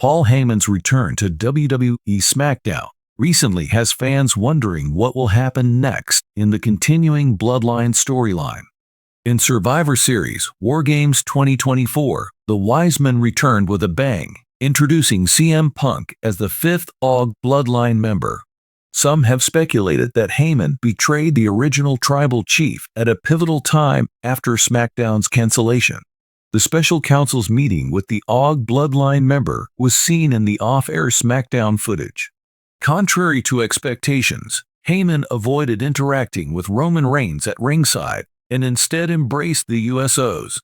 Paul Heyman's return to WWE SmackDown recently has fans wondering what will happen next in the continuing Bloodline storyline. In Survivor Series War Games 2024, the Wisemen returned with a bang, introducing CM Punk as the fifth AUG Bloodline member. Some have speculated that Heyman betrayed the original tribal chief at a pivotal time after SmackDown's cancellation. The special counsel's meeting with the AUG Bloodline member was seen in the off-air SmackDown footage. Contrary to expectations, Heyman avoided interacting with Roman Reigns at ringside and instead embraced the USOs.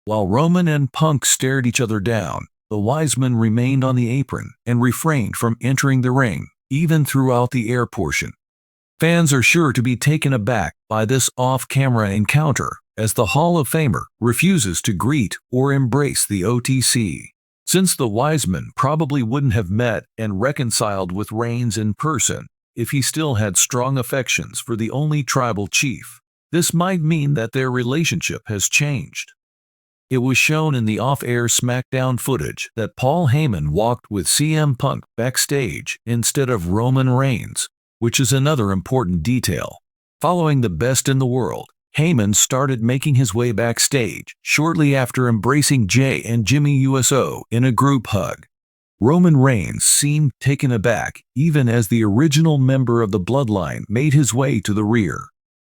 While Roman and Punk stared each other down, the Wisemen remained on the apron and refrained from entering the ring, even throughout the air portion. Fans are sure to be taken aback by this off-camera encounter, as the Hall of Famer refuses to greet or embrace the OTC. Since the Wisemen probably wouldn't have met and reconciled with Reigns in person if he still had strong affections for the only tribal chief, this might mean that their relationship has changed. It was shown in the off-air SmackDown footage that Paul Heyman walked with CM Punk backstage instead of Roman Reigns, which is another important detail. Following the Best in the World, Heyman started making his way backstage shortly after embracing Jey and Jimmy USO in a group hug. Roman Reigns seemed taken aback even as the original member of the Bloodline made his way to the rear.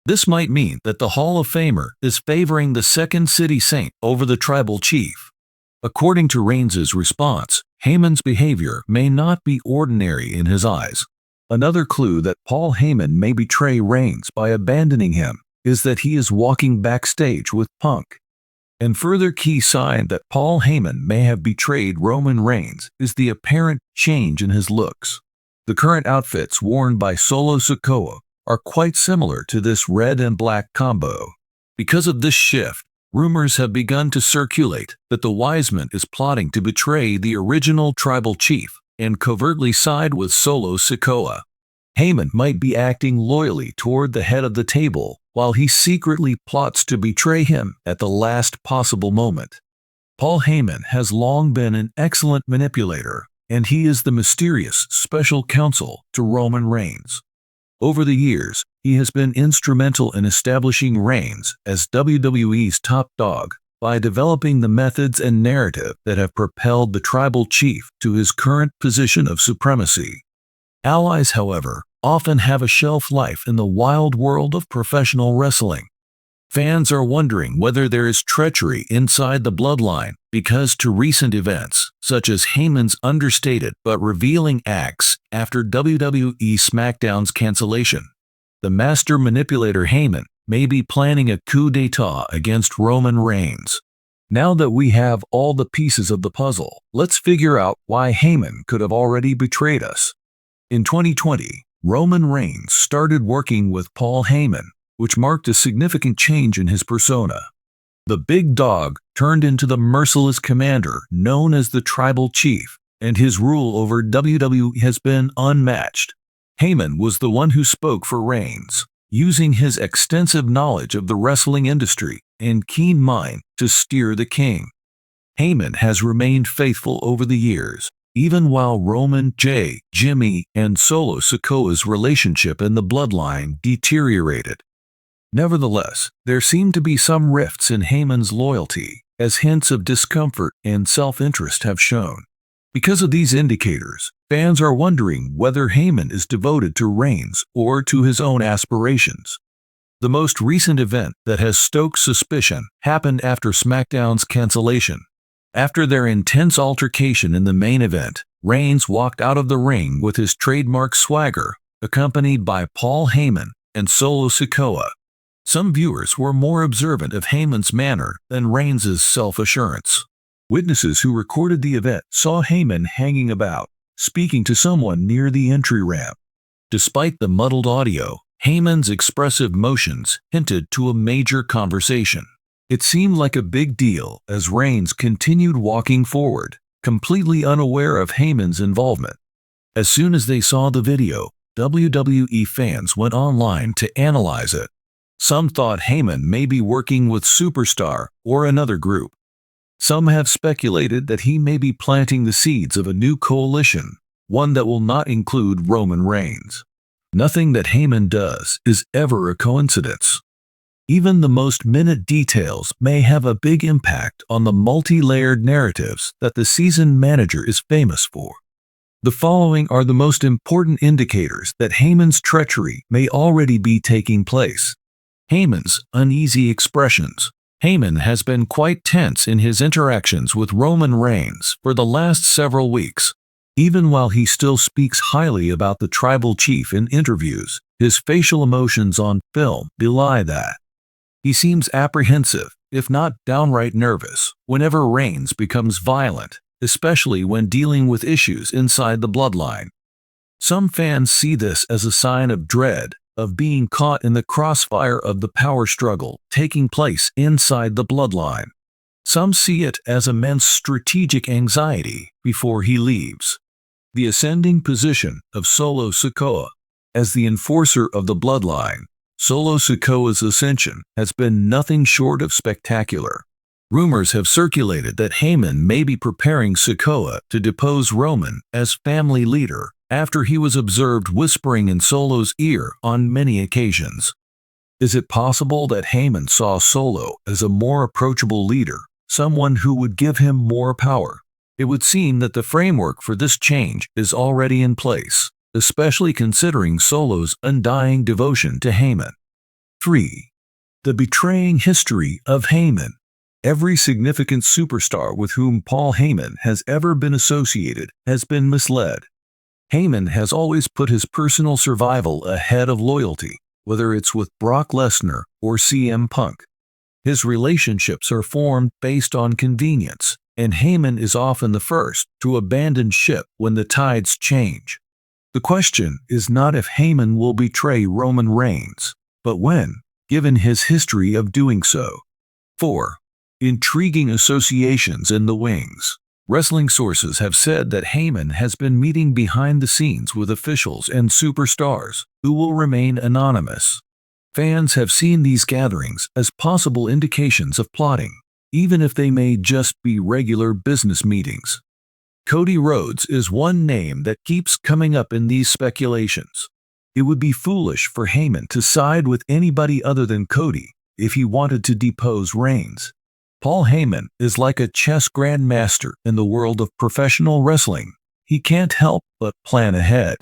This might mean that the Hall of Famer is favoring the Second City Saint over the tribal chief. According to Reigns' response, Heyman's behavior may not be ordinary in his eyes. Another clue that Paul Heyman may betray Reigns by abandoning him is that he is walking backstage with Punk. And further key sign that Paul Heyman may have betrayed Roman Reigns is the apparent change in his looks. The current outfits worn by Solo Sikoa are quite similar to this red and black combo. Because of this shift, rumors have begun to circulate that the Wiseman is plotting to betray the original tribal chief and covertly side with Solo Sikoa. Heyman might be acting loyally toward the head of the table while he secretly plots to betray him at the last possible moment. Paul Heyman has long been an excellent manipulator, and he is the mysterious special counsel to Roman Reigns. Over the years, he has been instrumental in establishing Reigns as WWE's top dog by developing the methods and narrative that have propelled the tribal chief to his current position of supremacy. Allies, however, often have a shelf life in the wild world of professional wrestling. Fans are wondering whether there is treachery inside the Bloodline because to recent events, such as Heyman's understated but revealing acts after WWE SmackDown's cancellation. The master manipulator Heyman may be planning a coup d'etat against Roman Reigns. Now that we have all the pieces of the puzzle, let's figure out why Heyman could have already betrayed us. In 2020, Roman Reigns started working with Paul Heyman, which marked a significant change in his persona. The big dog turned into the merciless commander known as the tribal chief, and his rule over WWE has been unmatched. Heyman was the one who spoke for Reigns, using his extensive knowledge of the wrestling industry and keen mind to steer the king. Heyman has remained faithful over the years, even while Roman, Jey, Jimmy, and Solo Sikoa's relationship in the Bloodline deteriorated. Nevertheless, there seem to be some rifts in Heyman's loyalty, as hints of discomfort and self-interest have shown. Because of these indicators, fans are wondering whether Heyman is devoted to Reigns or to his own aspirations. The most recent event that has stoked suspicion happened after SmackDown's cancellation. After their intense altercation in the main event, Reigns walked out of the ring with his trademark swagger, accompanied by Paul Heyman and Solo Sikoa. Some viewers were more observant of Heyman's manner than Reigns' self-assurance. Witnesses who recorded the event saw Heyman hanging about, speaking to someone near the entry ramp. Despite the muddled audio, Heyman's expressive motions hinted to a major conversation. It seemed like a big deal as Reigns continued walking forward, completely unaware of Heyman's involvement. As soon as they saw the video, WWE fans went online to analyze it. Some thought Heyman may be working with Superstar or another group. Some have speculated that he may be planting the seeds of a new coalition, one that will not include Roman Reigns. Nothing that Heyman does is ever a coincidence. Even the most minute details may have a big impact on the multi-layered narratives that the seasoned manager is famous for. The following are the most important indicators that Heyman's treachery may already be taking place. Heyman's uneasy expressions. Heyman has been quite tense in his interactions with Roman Reigns for the last several weeks. Even while he still speaks highly about the tribal chief in interviews, his facial emotions on film belie that. He seems apprehensive, if not downright nervous, whenever Reigns becomes violent, especially when dealing with issues inside the bloodline. Some fans see this as a sign of dread, of being caught in the crossfire of the power struggle taking place inside the bloodline. Some see it as immense strategic anxiety before he leaves. The ascending position of Solo Sikoa. As the enforcer of the bloodline, Solo Sikoa's ascension has been nothing short of spectacular. Rumors have circulated that Heyman may be preparing Sikoa to depose Roman as family leader after he was observed whispering in Solo's ear on many occasions. Is it possible that Heyman saw Solo as a more approachable leader, someone who would give him more power? It would seem that the framework for this change is already in place, especially considering Solo's undying devotion to Heyman. 3. The betraying history of Heyman. Every significant superstar with whom Paul Heyman has ever been associated has been misled. Heyman has always put his personal survival ahead of loyalty, whether it's with Brock Lesnar or CM Punk. His relationships are formed based on convenience, and Heyman is often the first to abandon ship when the tides change. The question is not if Heyman will betray Roman Reigns, but when, given his history of doing so. 4. Intriguing associations in the wings. Wrestling sources have said that Heyman has been meeting behind the scenes with officials and superstars who will remain anonymous. Fans have seen these gatherings as possible indications of plotting, even if they may just be regular business meetings. Cody Rhodes is one name that keeps coming up in these speculations. It would be foolish for Heyman to side with anybody other than Cody if he wanted to depose Reigns. Paul Heyman is like a chess grandmaster in the world of professional wrestling. He can't help but plan ahead.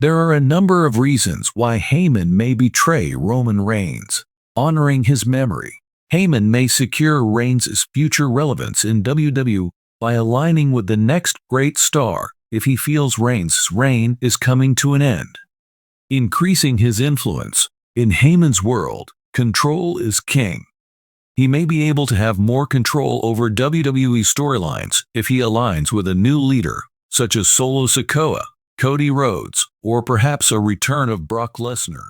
There are a number of reasons why Heyman may betray Roman Reigns. Honoring his memory. Heyman may secure Reigns' future relevance in WWE by aligning with the next great star if he feels Reigns' reign is coming to an end. Increasing his influence. In Heyman's world, control is king. He may be able to have more control over WWE storylines if he aligns with a new leader, such as Solo Sikoa, Cody Rhodes, or perhaps a return of Brock Lesnar.